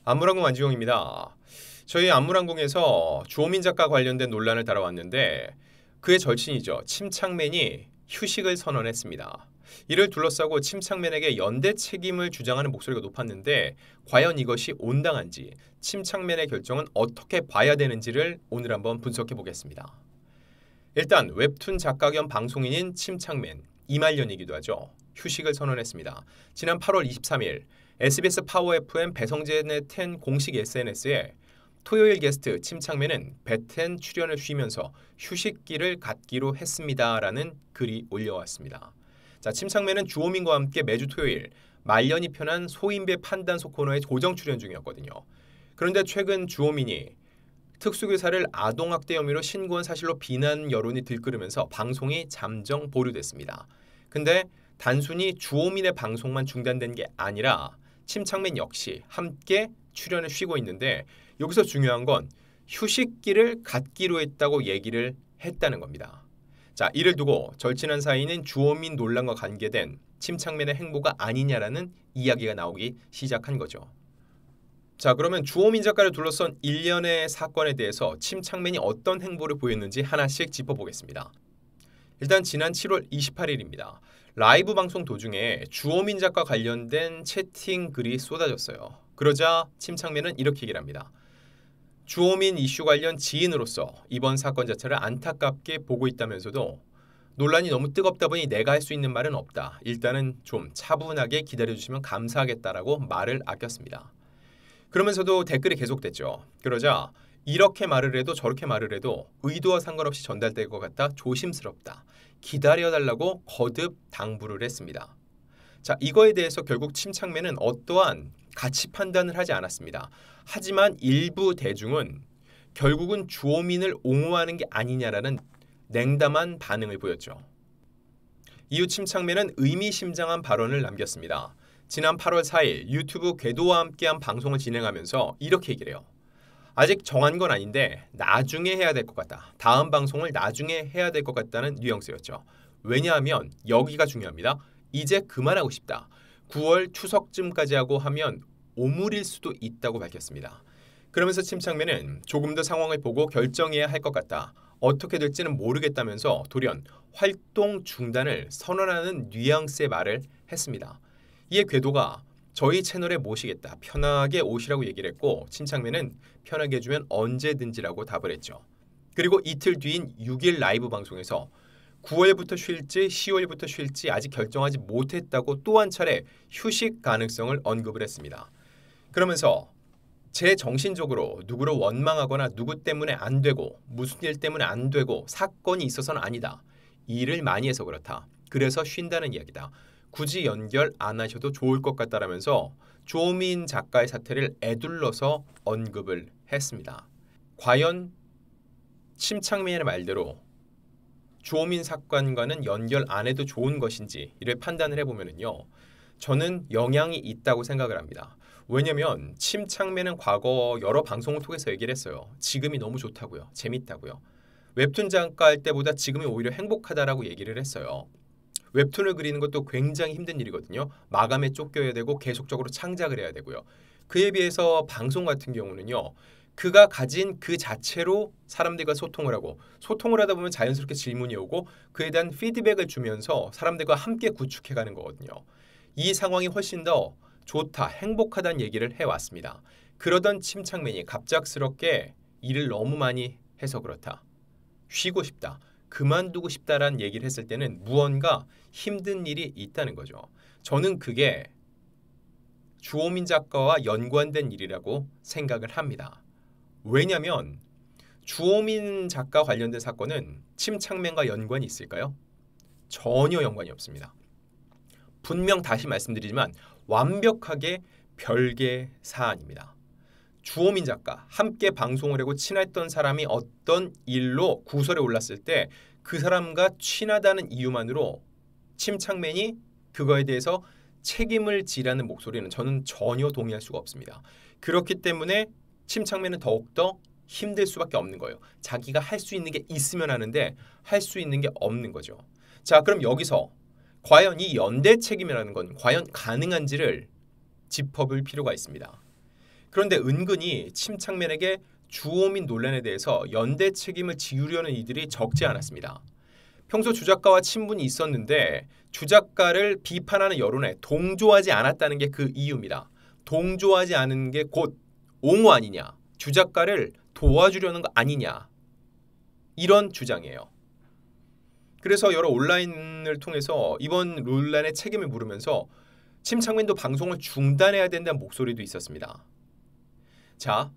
안무랑궁 안지용입니다. 저희 안무랑궁에서 주호민 작가 관련된 논란을 다뤄왔는데 그의 절친이죠. 침착맨이 휴식을 선언했습니다. 이를 둘러싸고 침착맨에게 연대 책임을 주장하는 목소리가 높았는데 과연 이것이 온당한지 침착맨의 결정은 어떻게 봐야 되는지를 오늘 한번 분석해 보겠습니다. 일단 웹툰 작가 겸 방송인인 침착맨, 이말년이기도 하죠. 휴식을 선언했습니다. 지난 8월 23일 SBS 파워 FM 배성재의 텐 공식 SNS에 토요일 게스트 침착맨은 배텐 출연을 쉬면서 휴식기를 갖기로 했습니다라는 글이 올려왔습니다. 자, 침착맨은 주호민과 함께 매주 토요일 말년이 편한 소인배 판단소 코너에 고정 출연 중이었거든요. 그런데 최근 주호민이 특수교사를 아동학대 혐의로 신고한 사실로 비난 여론이 들끓으면서 방송이 잠정 보류됐습니다. 근데 단순히 주호민의 방송만 중단된 게 아니라 침착맨 역시 함께 출연을 쉬고 있는데 여기서 중요한 건 휴식기를 갖기로 했다고 얘기를 했다는 겁니다. 자, 이를 두고 절친한 사이는 주호민 논란과 관계된 침착맨의 행보가 아니냐라는 이야기가 나오기 시작한 거죠. 자, 그러면 주호민 작가를 둘러싼 일련의 사건에 대해서 침착맨이 어떤 행보를 보였는지 하나씩 짚어보겠습니다. 일단 지난 7월 28일입니다. 라이브 방송 도중에 주호민 작가 관련된 채팅 글이 쏟아졌어요. 그러자 침착맨은 이렇게 얘기를 합니다. 주호민 이슈 관련 지인으로서 이번 사건 자체를 안타깝게 보고 있다면서도 논란이 너무 뜨겁다 보니 내가 할 수 있는 말은 없다. 일단은 좀 차분하게 기다려주시면 감사하겠다라고 말을 아꼈습니다. 그러면서도 댓글이 계속됐죠. 그러자 이렇게 말을 해도 저렇게 말을 해도 의도와 상관없이 전달될 것 같다. 조심스럽다. 기다려달라고 거듭 당부를 했습니다. 자, 이거에 대해서 결국 침착맨은 어떠한 가치 판단을 하지 않았습니다. 하지만 일부 대중은 결국은 주호민을 옹호하는 게 아니냐라는 냉담한 반응을 보였죠. 이후 침착맨은 의미심장한 발언을 남겼습니다. 지난 8월 4일 유튜브 궤도와 함께한 방송을 진행하면서 이렇게 얘기를 해요. 아직 정한 건 아닌데 나중에 해야 될 것 같다. 다음 방송을 나중에 해야 될 것 같다는 뉘앙스였죠. 왜냐하면 여기가 중요합니다. 이제 그만하고 싶다. 9월 추석쯤까지 하고 하면 오물일 수도 있다고 밝혔습니다. 그러면서 침착맨은 조금 더 상황을 보고 결정해야 할 것 같다. 어떻게 될지는 모르겠다면서 돌연 활동 중단을 선언하는 뉘앙스의 말을 했습니다. 이에 궤도가 저희 채널에 모시겠다. 편하게 오시라고 얘기를 했고 침착맨은 편하게 해주면 언제든지라고 답을 했죠. 그리고 이틀 뒤인 6일 라이브 방송에서 9월부터 쉴지 10월부터 쉴지 아직 결정하지 못했다고 또 한 차례 휴식 가능성을 언급을 했습니다. 그러면서 제 정신적으로 누구를 원망하거나 누구 때문에 안 되고 무슨 일 때문에 안 되고 사건이 있어서는 아니다. 일을 많이 해서 그렇다. 그래서 쉰다는 이야기다. 굳이 연결 안 하셔도 좋을 것 같다라면서 주호민 작가의 사태를 에둘러서 언급을 했습니다. 과연 침착맨의 말대로 주호민 사건과는 연결 안 해도 좋은 것인지 이를 판단을 해보면요. 저는 영향이 있다고 생각을 합니다. 왜냐면 침착맨은 과거 여러 방송을 통해서 얘기를 했어요. 지금이 너무 좋다고요. 재밌다고요. 웹툰 작가할 때보다 지금이 오히려 행복하다라고 얘기를 했어요. 웹툰을 그리는 것도 굉장히 힘든 일이거든요. 마감에 쫓겨야 되고 계속적으로 창작을 해야 되고요. 그에 비해서 방송 같은 경우는요. 그가 가진 그 자체로 사람들과 소통을 하고 소통을 하다 보면 자연스럽게 질문이 오고 그에 대한 피드백을 주면서 사람들과 함께 구축해가는 거거든요. 이 상황이 훨씬 더 좋다, 행복하다는 얘기를 해왔습니다. 그러던 침착맨이 갑작스럽게 일을 너무 많이 해서 그렇다. 쉬고 싶다. 그만두고 싶다라는 얘기를 했을 때는 무언가 힘든 일이 있다는 거죠. 저는 그게 주호민 작가와 연관된 일이라고 생각을 합니다. 왜냐하면 주호민 작가 관련된 사건은 침착맨과 연관이 있을까요? 전혀 연관이 없습니다. 분명 다시 말씀드리지만 완벽하게 별개 사안입니다. 주호민 작가 함께 방송을 하고 친했던 사람이 어떤 일로 구설에 올랐을 때 그 사람과 친하다는 이유만으로 침착맨이 그거에 대해서 책임을 지라는 목소리는 저는 전혀 동의할 수가 없습니다. 그렇기 때문에 침착맨은 더욱더 힘들 수밖에 없는 거예요. 자기가 할 수 있는 게 있으면 하는데 할 수 있는 게 없는 거죠. 자, 그럼 여기서 과연 이 연대 책임이라는 건 과연 가능한지를 짚어볼 필요가 있습니다. 그런데 은근히 침착맨에게 주호민 논란에 대해서 연대 책임을 지우려는 이들이 적지 않았습니다. 평소 주 작가와 친분이 있었는데 주 작가를 비판하는 여론에 동조하지 않았다는 게 그 이유입니다. 동조하지 않은 게 곧 옹호 아니냐, 주 작가를 도와주려는 거 아니냐, 이런 주장이에요. 그래서 여러 온라인을 통해서 이번 논란의 책임을 물으면서 침착맨도 방송을 중단해야 된다는 목소리도 있었습니다. 자,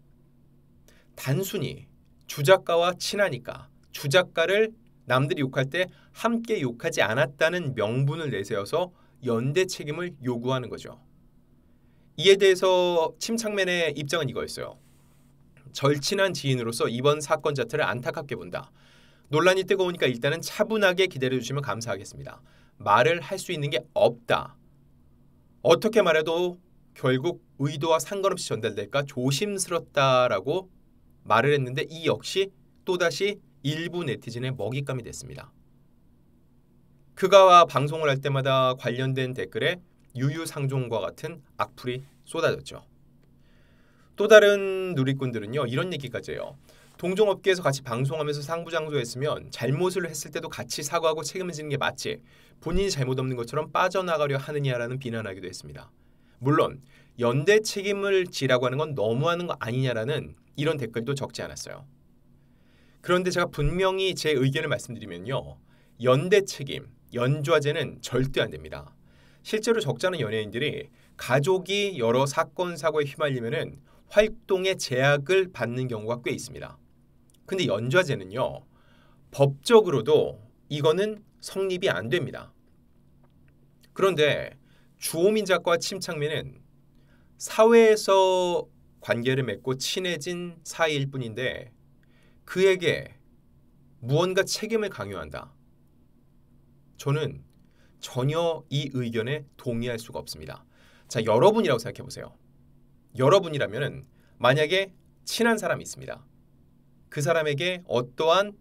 단순히 주 작가와 친하니까 주 작가를 남들이 욕할 때 함께 욕하지 않았다는 명분을 내세워서 연대 책임을 요구하는 거죠. 이에 대해서 침착맨의 입장은 이거였어요. 절친한 지인으로서 이번 사건 자체를 안타깝게 본다. 논란이 뜨거우니까 일단은 차분하게 기다려주시면 감사하겠습니다. 말을 할 수 있는 게 없다. 어떻게 말해도 결국 의도와 상관없이 전달될까 조심스럽다라고 말을 했는데 이 역시 또다시 일부 네티즌의 먹잇감이 됐습니다. 그가 방송을 할 때마다 관련된 댓글에 유유상종과 같은 악플이 쏟아졌죠. 또 다른 누리꾼들은요, 이런 얘기까지 해요. 동종업계에서 같이 방송하면서 상부장조했으면 잘못을 했을 때도 같이 사과하고 책임을 지는 게 맞지, 본인이 잘못 없는 것처럼 빠져나가려 하느냐라는 비난하기도 했습니다. 물론 연대 책임을 지라고 하는 건 너무하는 거 아니냐라는 이런 댓글도 적지 않았어요. 그런데 제가 분명히 제 의견을 말씀드리면요, 연대 책임, 연좌제는 절대 안 됩니다. 실제로 적지 않은 연예인들이 가족이 여러 사건 사고에 휘말리면은 활동에 제약을 받는 경우가 꽤 있습니다. 근데 연좌제는요, 법적으로도 이거는 성립이 안 됩니다. 그런데 주호민 작가와 침착맨은 사회에서 관계를 맺고 친해진 사이일 뿐인데 그에게 무언가 책임을 강요한다. 저는 전혀 이 의견에 동의할 수가 없습니다. 자, 여러분이라고 생각해 보세요. 여러분이라면 만약에 친한 사람이 있습니다. 그 사람에게 어떠한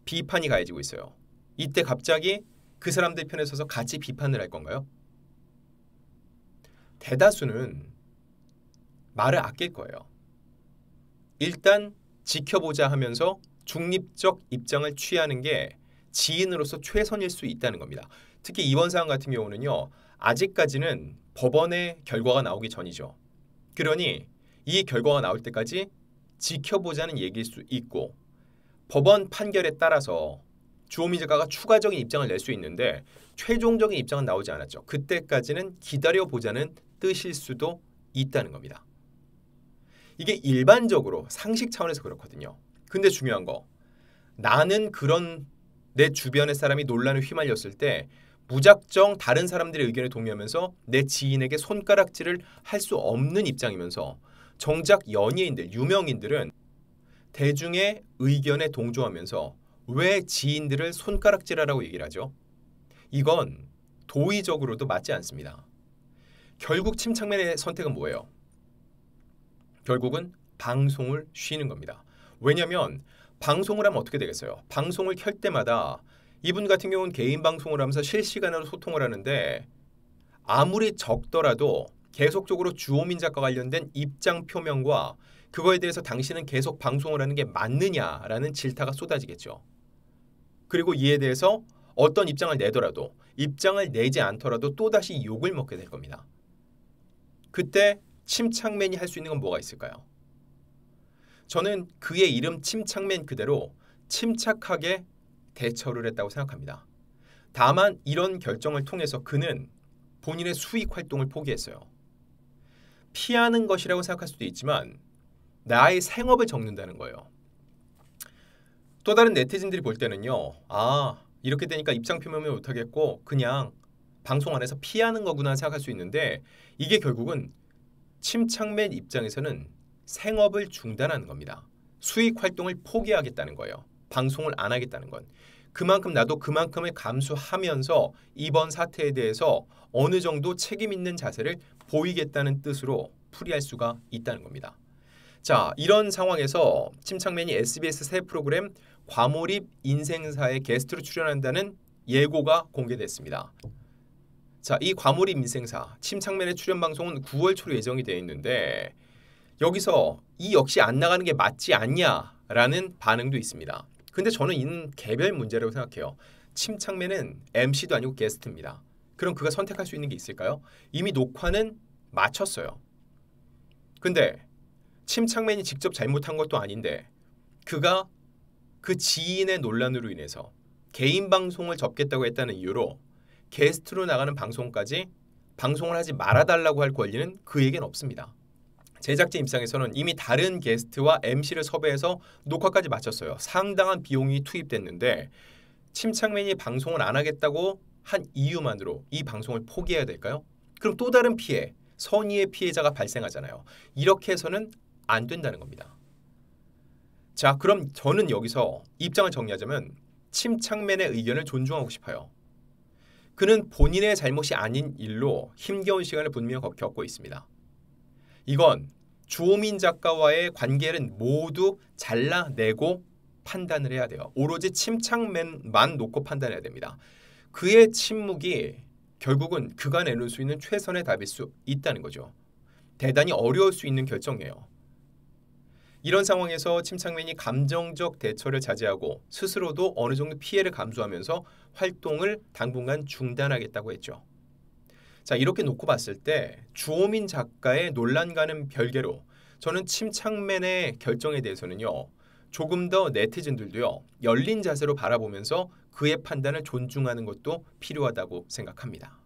비판이 가해지고 있어요. 이때 갑자기 그 사람들 편에 서서 같이 비판을 할 건가요? 대다수는 말을 아낄 거예요. 일단 지켜보자 하면서 중립적 입장을 취하는 게 지인으로서 최선일 수 있다는 겁니다. 특히 이번 사안 같은 경우는요, 아직까지는 법원의 결과가 나오기 전이죠. 그러니 이 결과가 나올 때까지 지켜보자는 얘기일 수 있고, 법원 판결에 따라서 주호민 작가가 추가적인 입장을 낼 수 있는데 최종적인 입장은 나오지 않았죠. 그때까지는 기다려보자는 뜻일 수도 있다는 겁니다. 이게 일반적으로 상식 차원에서 그렇거든요. 근데 중요한 거, 나는 그런 내 주변의 사람이 논란에 휘말렸을 때 무작정 다른 사람들의 의견에 동의하면서 내 지인에게 손가락질을 할 수 없는 입장이면서 정작 연예인들, 유명인들은 대중의 의견에 동조하면서 왜 지인들을 손가락질하라고 얘기를 하죠? 이건 도의적으로도 맞지 않습니다. 결국 침착맨의 선택은 뭐예요? 결국은 방송을 쉬는 겁니다. 왜냐하면 방송을 하면 어떻게 되겠어요? 방송을 켤 때마다 이분 같은 경우는 개인 방송을 하면서 실시간으로 소통을 하는데 아무리 적더라도 계속적으로 주호민 작가 관련된 입장 표명과 그거에 대해서 당신은 계속 방송을 하는 게 맞느냐라는 질타가 쏟아지겠죠. 그리고 이에 대해서 어떤 입장을 내더라도, 입장을 내지 않더라도 또다시 욕을 먹게 될 겁니다. 그때 침착맨이 할 수 있는 건 뭐가 있을까요? 저는 그의 이름 침착맨 그대로 침착하게 대처를 했다고 생각합니다. 다만 이런 결정을 통해서 그는 본인의 수익 활동을 포기했어요. 피하는 것이라고 생각할 수도 있지만 나의 생업을 적는다는 거예요. 또 다른 네티즌들이 볼 때는요, 이렇게 되니까 입장 표명을 못하겠고 그냥 방송 안에서 피하는 거구나 생각할 수 있는데, 이게 결국은 침착맨 입장에서는 생업을 중단하는 겁니다. 수익 활동을 포기하겠다는 거예요. 방송을 안 하겠다는 건. 그만큼 나도 그만큼을 감수하면서 이번 사태에 대해서 어느 정도 책임 있는 자세를 보이겠다는 뜻으로 풀이할 수가 있다는 겁니다. 자, 이런 상황에서 침착맨이 SBS 새 프로그램 과몰입 인생사에 게스트로 출연한다는 예고가 공개됐습니다. 자, 이 과몰입 인생사 침착맨의 출연 방송은 9월 초로 예정이 되어 있는데 여기서 이 역시 안 나가는 게 맞지 않냐라는 반응도 있습니다. 근데 저는 이는 개별 문제라고 생각해요. 침착맨은 MC도 아니고 게스트입니다. 그럼 그가 선택할 수 있는 게 있을까요? 이미 녹화는 마쳤어요. 근데 침착맨이 직접 잘못한 것도 아닌데 그가 그 지인의 논란으로 인해서 개인 방송을 접겠다고 했다는 이유로 게스트로 나가는 방송까지 방송을 하지 말아달라고 할 권리는 그에겐 없습니다. 제작진 입장에서는 이미 다른 게스트와 MC를 섭외해서 녹화까지 마쳤어요. 상당한 비용이 투입됐는데 침착맨이 방송을 안 하겠다고 한 이유만으로 이 방송을 포기해야 될까요? 그럼 또 다른 피해, 선의의 피해자가 발생하잖아요. 이렇게 해서는 안 된다는 겁니다. 자, 그럼 저는 여기서 입장을 정리하자면 침착맨의 의견을 존중하고 싶어요. 그는 본인의 잘못이 아닌 일로 힘겨운 시간을 분명히 겪고 있습니다. 이건 주호민 작가와의 관계는 모두 잘라내고 판단을 해야 돼요. 오로지 침착맨만 놓고 판단해야 됩니다. 그의 침묵이 결국은 그가 내놓을 수 있는 최선의 답일 수 있다는 거죠. 대단히 어려울 수 있는 결정이에요. 이런 상황에서 침착맨이 감정적 대처를 자제하고 스스로도 어느 정도 피해를 감수하면서 활동을 당분간 중단하겠다고 했죠. 자, 이렇게 놓고 봤을 때 주호민 작가의 논란과는 별개로 저는 침착맨의 결정에 대해서는요. 조금 더 네티즌들도요. 열린 자세로 바라보면서 그의 판단을 존중하는 것도 필요하다고 생각합니다.